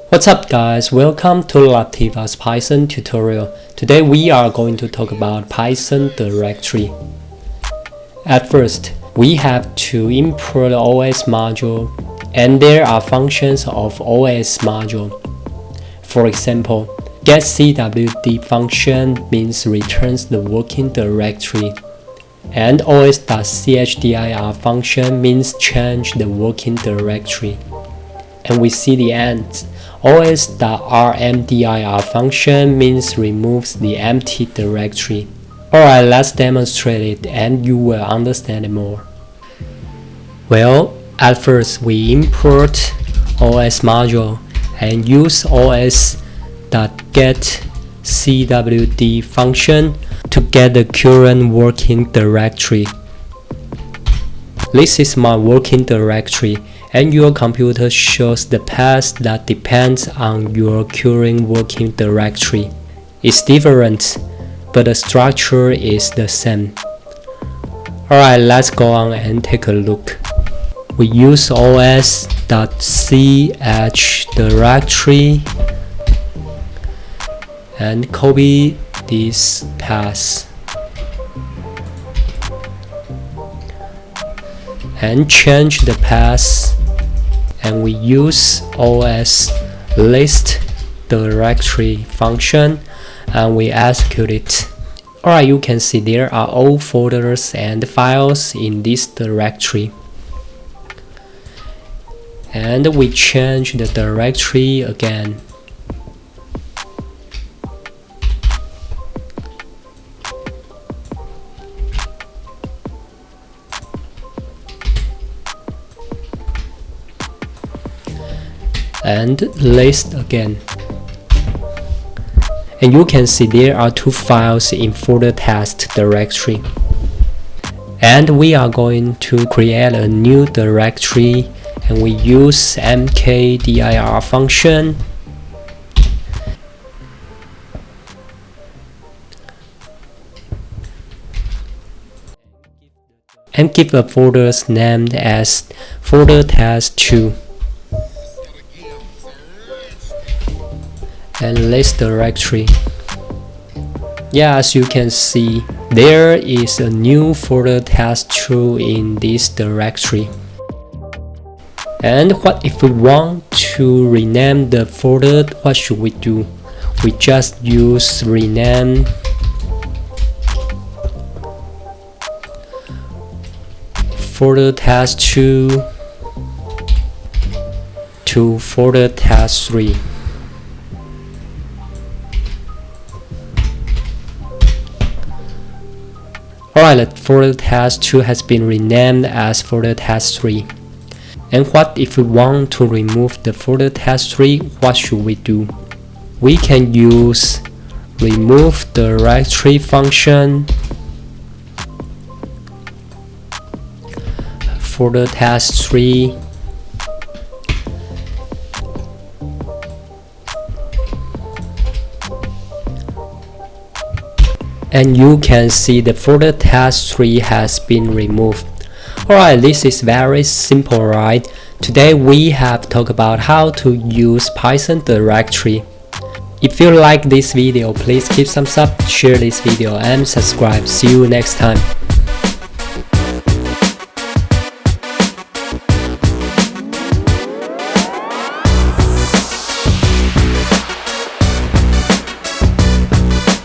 What's up guys, welcome to Lativa's Python tutorial. Today we are going to talk about Python directory. At first, we have to import OS module, and there are functions of OS module. For example, getCwd function means returns the working directory, and os.chdr function means change the working directory. And we see the end. os.rmdir function means removes the empty directory. Alright, let's demonstrate it and you will understand it more. Well, at first we import OS module and use os.getCwd function to get the current working directory. This is my working directory, and your computer shows the path that depends on your current working directory. It's different, but the structure is the same. Alright, let's go on and take a look. We use os.ch directory and copy this path and change the path, and we use os list directory function and we execute it. Alright, you can see there are all folders and files in this directory. And we change the directory again. And list again. And you can see there are two files in folder test directory. And we are going to create a new directory, and we use mkdir function. And give a folder's name as folder test2. And list directory. Yeah, as you can see, there is a new folder test2 in this directory. And what if we want to rename the folder? What should we do? We just use rename folder test2 to folder test3. Alright, the folder test2 has been renamed as folder test3. And what if we want to remove the folder test3? What should we do? We can use remove directory function, folder test3, and you can see the folder test3 has been removed. Alright, this is very simple, right? Today we have talked about how to use Python directory. If you like this video, please give thumbs up, share this video and subscribe. See you next time.